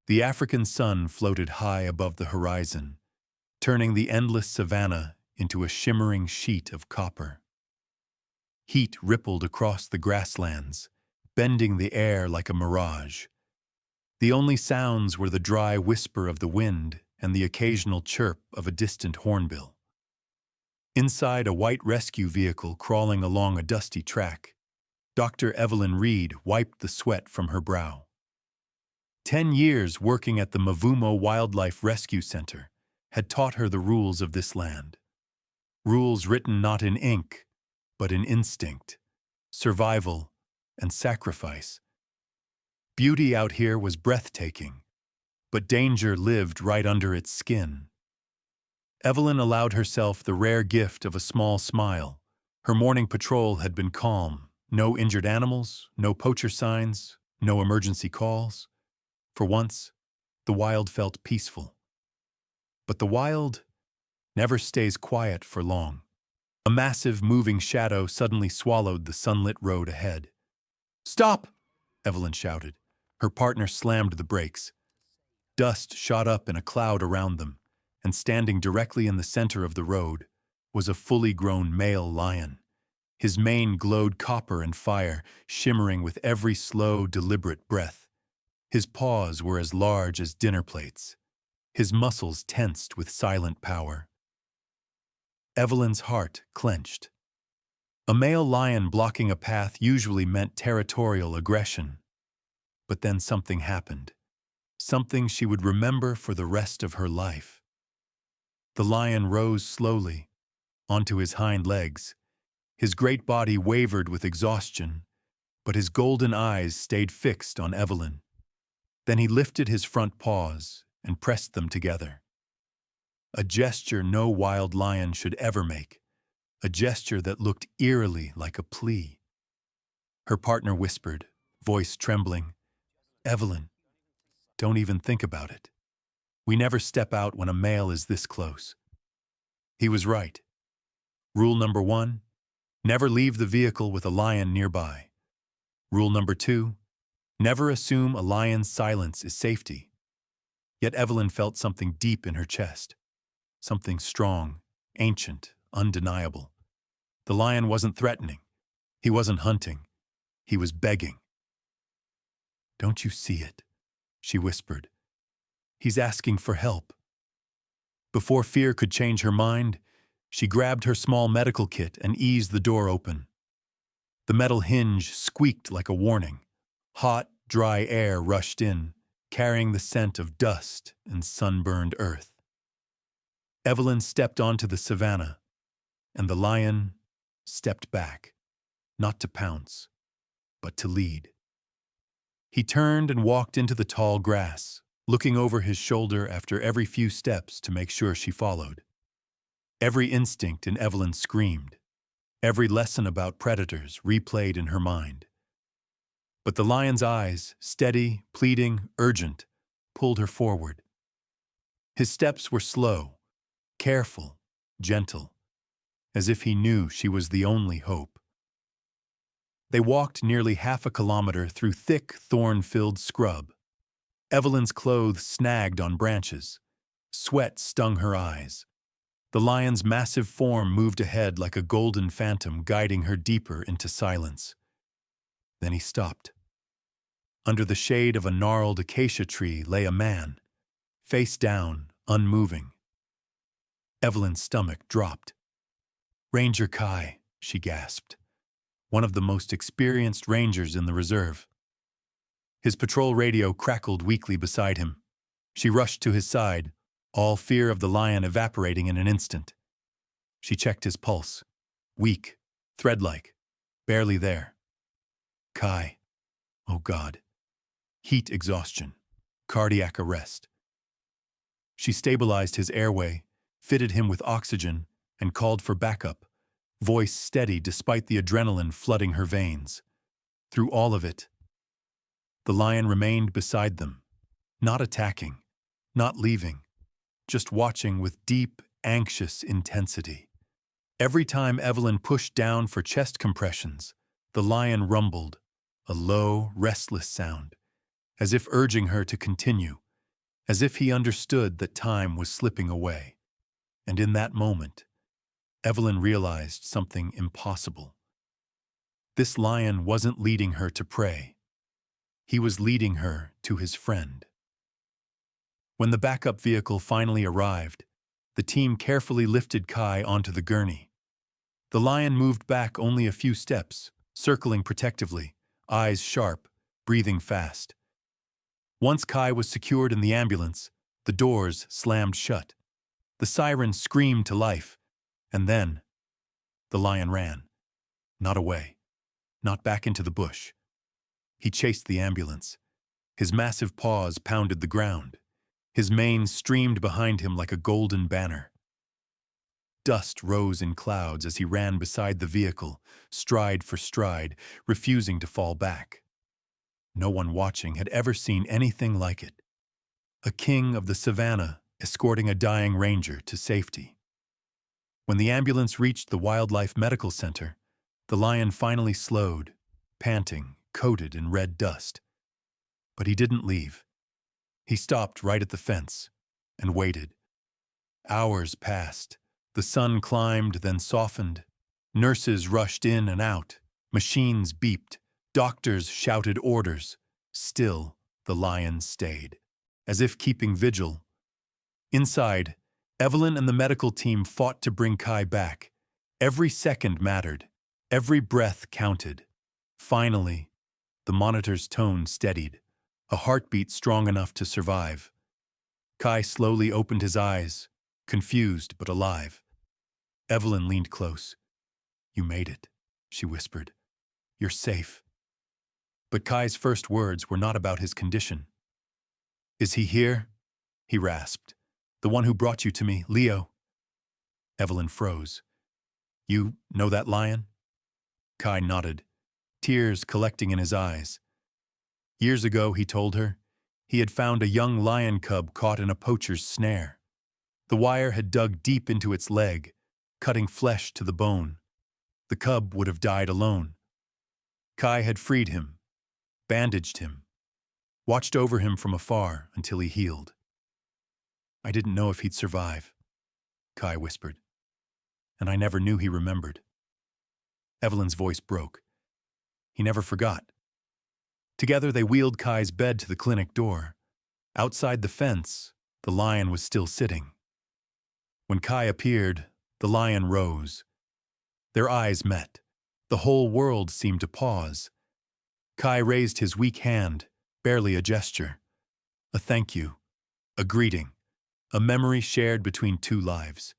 The African sun floated high above the horizon, turning the endless savannah into a shimmering sheet of copper. Heat rippled across the grasslands, bending the air like a mirage. The only sounds were the dry whisper of the wind and the occasional chirp of a distant hornbill. Inside a white rescue vehicle crawling along a dusty track, Dr. Evelyn Reed wiped the sweat from her brow. 10 years working at the Mavumo Wildlife Rescue Center had taught her the rules of this land. Rules written not in ink, but in instinct, survival, and sacrifice. Beauty out here was breathtaking, but danger lived right under its skin. Evelyn allowed herself the rare gift of a small smile. Her morning patrol had been calm. No injured animals, no poacher signs, no emergency calls. For once, the wild felt peaceful. But the wild never stays quiet for long. A massive, moving shadow suddenly swallowed the sunlit road ahead. "Stop!" Evelyn shouted. Her partner slammed the brakes. Dust shot up in a cloud around them, and standing directly in the center of the road was a fully grown male lion. His mane glowed copper and fire, shimmering with every slow, deliberate breath. His paws were as large as dinner plates. His muscles tensed with silent power. Evelyn's heart clenched. A male lion blocking a path usually meant territorial aggression. But then something happened. Something she would remember for the rest of her life. The lion rose slowly, onto his hind legs. His great body wavered with exhaustion, but his golden eyes stayed fixed on Evelyn. Then he lifted his front paws and pressed them together. A gesture no wild lion should ever make, a gesture that looked eerily like a plea. Her partner whispered, voice trembling, "Evelyn, don't even think about it. We never step out when a male is this close." He was right. Rule number 1, never leave the vehicle with a lion nearby. Rule number 2, never assume a lion's silence is safety. Yet Evelyn felt something deep in her chest. Something strong, ancient, undeniable. The lion wasn't threatening. He wasn't hunting. He was begging. "Don't you see it?" she whispered. "He's asking for help." Before fear could change her mind, she grabbed her small medical kit and eased the door open. The metal hinge squeaked like a warning. Hot, dry air rushed in, carrying the scent of dust and sunburned earth. Evelyn stepped onto the savannah, and the lion stepped back, not to pounce, but to lead. He turned and walked into the tall grass, looking over his shoulder after every few steps to make sure she followed. Every instinct in Evelyn screamed. Every lesson about predators replayed in her mind. But the lion's eyes, steady, pleading, urgent, pulled her forward. His steps were slow, careful, gentle, as if he knew she was the only hope. They walked nearly half a kilometer through thick, thorn-filled scrub. Evelyn's clothes snagged on branches. Sweat stung her eyes. The lion's massive form moved ahead like a golden phantom, guiding her deeper into silence. Then he stopped. Under the shade of a gnarled acacia tree lay a man, face down, unmoving. Evelyn's stomach dropped. "Ranger Kai," she gasped, one of the most experienced rangers in the reserve. His patrol radio crackled weakly beside him. She rushed to his side, all fear of the lion evaporating in an instant. She checked his pulse. Weak, thread-like, barely there. Kai. Oh God. Heat exhaustion. Cardiac arrest. She stabilized his airway, fitted him with oxygen, and called for backup, voice steady despite the adrenaline flooding her veins. Through all of it, the lion remained beside them, not attacking, not leaving, just watching with deep, anxious intensity. Every time Evelyn pushed down for chest compressions, the lion rumbled, a low, restless sound, as if urging her to continue, as if he understood that time was slipping away. And in that moment, Evelyn realized something impossible. This lion wasn't leading her to prey. He was leading her to his friend. When the backup vehicle finally arrived, the team carefully lifted Kai onto the gurney. The lion moved back only a few steps, circling protectively, eyes sharp, breathing fast. Once Kai was secured in the ambulance, the doors slammed shut. The siren screamed to life, and then the lion ran. Not away, not back into the bush. He chased the ambulance. His massive paws pounded the ground. His mane streamed behind him like a golden banner. Dust rose in clouds as he ran beside the vehicle, stride for stride, refusing to fall back. No one watching had ever seen anything like it. A king of the savannah escorting a dying ranger to safety. When the ambulance reached the Wildlife Medical Center, the lion finally slowed, panting, coated in red dust. But he didn't leave. He stopped right at the fence and waited. Hours passed. The sun climbed, then softened. Nurses rushed in and out. Machines beeped. Doctors shouted orders. Still, the lion stayed, as if keeping vigil. Inside, Evelyn and the medical team fought to bring Kai back. Every second mattered. Every breath counted. Finally, the monitor's tone steadied, a heartbeat strong enough to survive. Kai slowly opened his eyes, confused but alive. Evelyn leaned close. "You made it," she whispered. "You're safe." But Kai's first words were not about his condition. "Is he here?" he rasped. "The one who brought you to me, Leo." Evelyn froze. "You know that lion?" Kai nodded, tears collecting in his eyes. Years ago, he told her, he had found a young lion cub caught in a poacher's snare. The wire had dug deep into its leg, cutting flesh to the bone. The cub would have died alone. Kai had freed him, bandaged him, watched over him from afar until he healed. "I didn't know if he'd survive," Kai whispered, "and I never knew he remembered." Evelyn's voice broke. He never forgot. Together they wheeled Kai's bed to the clinic door. Outside the fence, the lion was still sitting. When Kai appeared, the lion rose. Their eyes met. The whole world seemed to pause. Kai raised his weak hand, barely a gesture. A thank you, a greeting, a memory shared between two lives.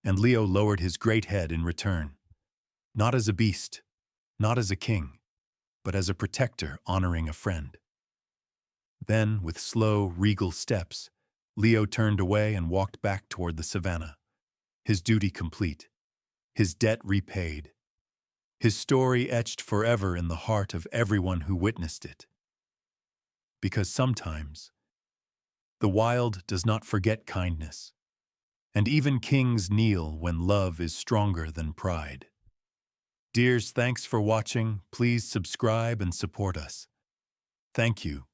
And Leo lowered his great head in return. Not as a beast, not as a king, but as a protector honoring a friend. Then, with slow, regal steps, Leo turned away and walked back toward the savannah. His duty complete, his debt repaid, his story etched forever in the heart of everyone who witnessed it. Because sometimes, the wild does not forget kindness, and even kings kneel when love is stronger than pride. Dears, thanks for watching. Please subscribe and support us. Thank you.